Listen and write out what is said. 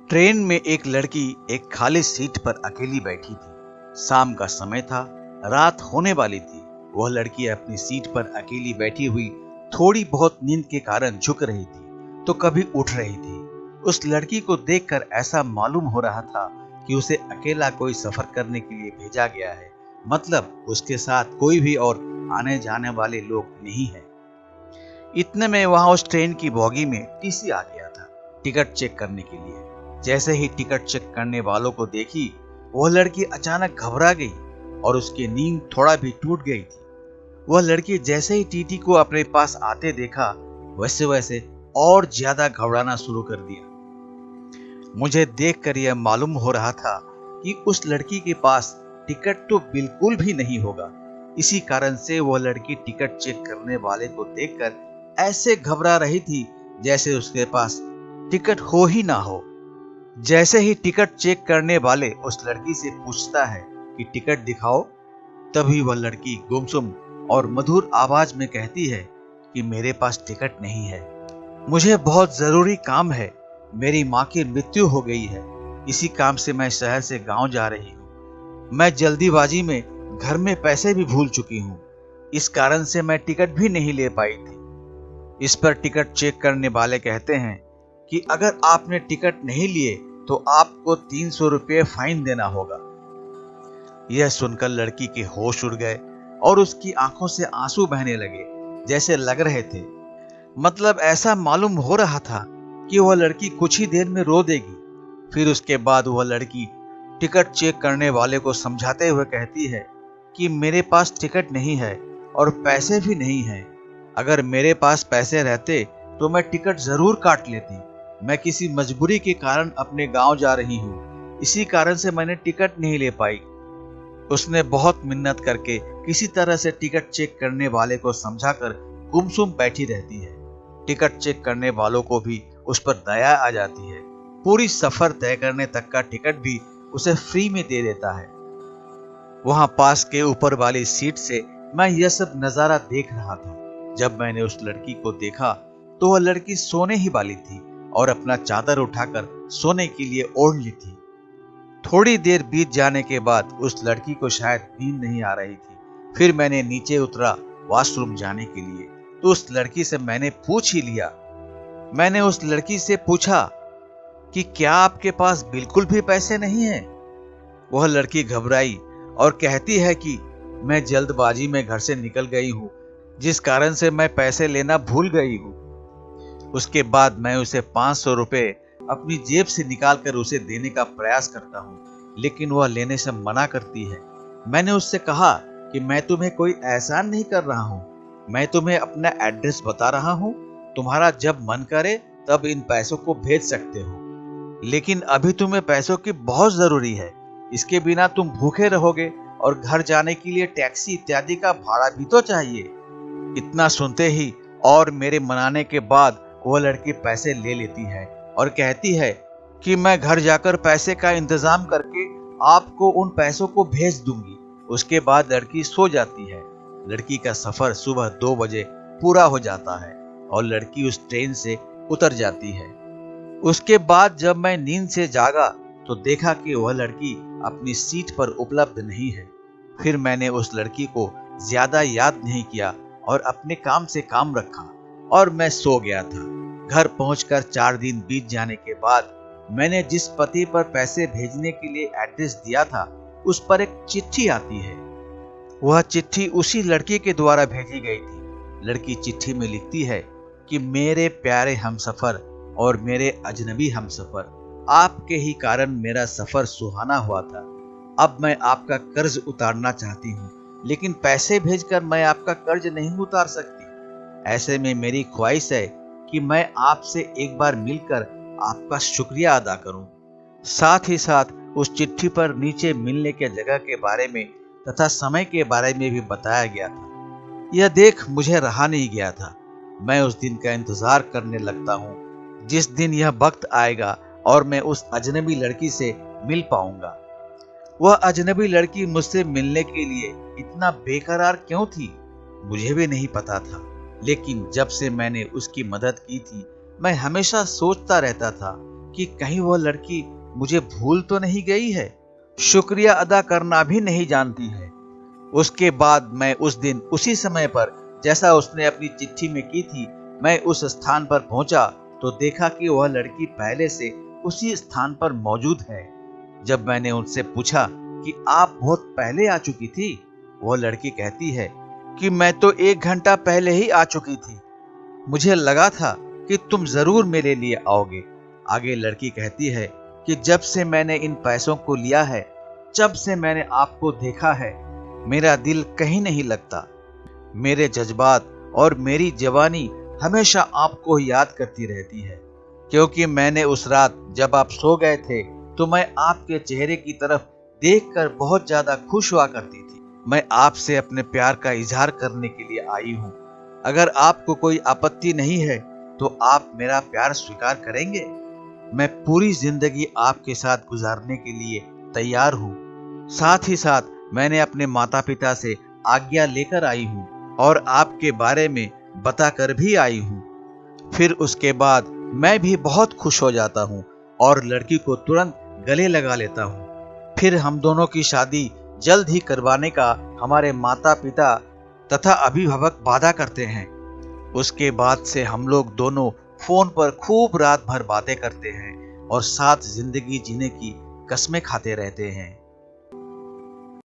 Train में एक लड़की एक खाली सीट पर अकेली बैठी थी। शाम का समय था, रात होने वाली थी। वह लड़की अपनी सीट पर अकेली बैठी हुई थोड़ी बहुत नींद के कारण झुक रही थी तो कभी उठ रही थी। उस लड़की को देखकर ऐसा मालूम हो रहा था कि उसे अकेला कोई सफर करने के लिए भेजा गया है, मतलब उसके साथ कोई भी और आने जाने वाले लोग नहीं है। इतने में वहां उस ट्रेन की बोगी में टीसी आ गया था टिकट चेक करने के लिए। जैसे ही टिकट चेक करने वालों को देखी, वह लड़की अचानक घबरा गई और उसकी नींद थोड़ा भी टूट गई थी। वह लड़की जैसे ही टीटी को अपने पास आते देखा, वैसे वैसे और ज्यादा घबराना शुरू कर दिया। मुझे देखकर यह मालूम हो रहा था कि उस लड़की के पास टिकट तो बिल्कुल भी नहीं होगा। इसी कारण से वह लड़की टिकट चेक करने वाले को देखकर ऐसे घबरा रही थी जैसे उसके पास टिकट हो ही ना हो। जैसे ही टिकट चेक करने वाले उस लड़की से पूछता है कि टिकट दिखाओ, तभी वह लड़की गुमसुम और मधुर आवाज में कहती है कि मेरे पास टिकट नहीं है, मुझे बहुत जरूरी काम है, मेरी माँ की मृत्यु हो गई है, इसी काम से मैं शहर से गांव जा रही हूँ। मैं जल्दीबाजी में घर में पैसे भी भूल चुकी हूँ, इस कारण से मैं टिकट भी नहीं ले पाई थी। इस पर टिकट चेक करने वाले कहते हैं कि अगर आपने टिकट नहीं लिए तो आपको 300 रुपये फाइन देना होगा। यह सुनकर लड़की के होश उड़ गए और उसकी आंखों से आंसू बहने लगे, जैसे लग रहे थे, मतलब ऐसा मालूम हो रहा था कि वह लड़की कुछ ही देर में रो देगी। फिर उसके बाद वह लड़की टिकट चेक करने वाले को समझाते हुए कहती है कि मेरे पास टिकट नहीं है और पैसे भी नहीं है। अगर मेरे पास पैसे रहते तो मैं टिकट जरूर काट लेती। मैं किसी मजबूरी के कारण अपने गांव जा रही हूँ, इसी कारण से मैंने टिकट नहीं ले पाई। उसने बहुत मिन्नत करके किसी तरह से टिकट चेक करने वाले को समझाकर गुमसुम बैठी रहती है। टिकट चेक करने वालों को भी उस पर दया आ जाती है। पूरी सफर तय करने तक का टिकट भी उसे फ्री में दे देता है। वहां पास के ऊपर वाली सीट से मैं यह सब नजारा देख रहा था। जब मैंने उस लड़की को देखा तो वह लड़की सोने ही वाली थी और अपना चादर उठाकर सोने के लिए ओढ़ ली थी। थोड़ी देर बीत जाने के बाद उस लड़की को शायद नींद नहीं आ रही थी। फिर मैंने नीचे उतरा वॉशरूम जाने के लिए, तो उस लड़की से मैंने पूछ ही लिया। मैंने उस लड़की से पूछा कि क्या आपके पास बिल्कुल भी पैसे नहीं है? वह लड़की घबराई और कहती है कि मैं जल्दबाजी में घर से निकल गई हूँ, जिस कारण से मैं पैसे लेना भूल गई हूँ। उसके बाद मैं उसे 500 रुपए अपनी जेब से निकालकर उसे देने का प्रयास करता हूँ, लेकिन वह लेने से मना करती है। मैंने उससे कहा कि मैं तुम्हें कोई एहसान नहीं कर रहा हूँ, मैं तुम्हें अपना एड्रेस बता रहा हूँ, तुम्हारा जब मन करे तब इन पैसों को भेज सकते हो, लेकिन अभी तुम्हें पैसों की बहुत जरूरी है। इसके बिना तुम भूखे रहोगे और घर जाने के लिए टैक्सी इत्यादि का भाड़ा भी तो चाहिए। इतना सुनते ही और मेरे मनाने के बाद वह लड़की पैसे ले लेती है और कहती है कि मैं घर जाकर पैसे का इंतजाम करके आपको उन पैसों को भेज दूंगी। उसके बाद लड़की सो जाती है। लड़की का सफर सुबह 2 बजे पूरा हो जाता है और लड़की उस ट्रेन से उतर जाती है। उसके बाद जब मैं नींद से जागा तो देखा कि वह लड़की अपनी सीट पर उपलब्ध नहीं है। फिर मैंने उस लड़की को ज्यादा याद नहीं किया और अपने काम से काम रखा और मैं सो गया था। घर पहुंचकर 4 दिन बीत जाने के बाद मैंने जिस पते पर पैसे भेजने के लिए एड्रेस दिया था, उस पर एक चिट्ठी आती है। वह चिट्ठी उसी लड़की के द्वारा भेजी गई थी। लड़की चिट्ठी में लिखती है कि मेरे प्यारे हमसफर और मेरे अजनबी हमसफर, आपके ही कारण मेरा सफर सुहाना हुआ था। अब मैं आपका कर्ज उतारना चाहती हूँ, लेकिन पैसे भेजकर मैं आपका कर्ज नहीं उतार सकती। ऐसे में मेरी ख्वाहिश है कि मैं आपसे एक बार मिलकर आपका शुक्रिया अदा करूं। साथ ही साथ उस चिट्ठी पर नीचे मिलने के जगह के बारे में तथा समय के बारे में भी बताया गया था। यह देख मुझे रहा नहीं गया था। मैं उस दिन का इंतजार करने लगता हूँ जिस दिन यह वक्त आएगा और मैं उस अजनबी लड़की से मिल पाऊंगा। वह अजनबी लड़की मुझसे मिलने के लिए इतना बेकरार क्यों थी, मुझे भी नहीं पता था। लेकिन जब से मैंने उसकी मदद की थी, मैं हमेशा सोचता रहता था कि कहीं वह लड़की मुझे भूल तो नहीं गई है, शुक्रिया अदा करना भी नहीं जानती है। उसके बाद मैं उस दिन उसी समय पर, जैसा उसने अपनी चिट्ठी में की थी, मैं उस स्थान पर पहुंचा तो देखा कि वह लड़की पहले से उसी स्थान पर मौजूद है। जब मैंने उनसे पूछा कि आप बहुत पहले आ चुकी थी, वह लड़की कहती है कि मैं तो 1 घंटा पहले ही आ चुकी थी। मुझे लगा था कि तुम जरूर मेरे लिए आओगे। आगे लड़की कहती है कि जब से मैंने इन पैसों को लिया है, जब से मैंने आपको देखा है, मेरा दिल कहीं नहीं लगता। मेरे जज्बात और मेरी जवानी हमेशा आपको याद करती रहती है, क्योंकि मैंने उस रात जब आप सो गए थे तो मैं आपके चेहरे की तरफ देखकर बहुत ज्यादा खुश हुआ करती थी। मैं आपसे अपने प्यार का इजहार करने के लिए आई हूँ। अगर आपको कोई आपत्ति नहीं है तो आप मेरा प्यार स्वीकार करेंगे। मैं पूरी जिंदगी आपके साथ गुजारने के लिए तैयार हूँ। साथ ही साथ मैंने अपने माता पिता से आज्ञा लेकर आई हूँ और आपके बारे में बताकर भी आई हूँ। फिर उसके बाद मैं भी बहुत खुश हो जाता हूँ और लड़की को तुरंत गले लगा लेता हूँ। फिर हम दोनों की शादी जल्द ही करवाने का हमारे माता पिता तथा अभिभावक वादा करते हैं। उसके बाद से हम लोग दोनों फोन पर खूब रात भर बातें करते हैं और साथ जिंदगी जीने की कस्में खाते रहते हैं।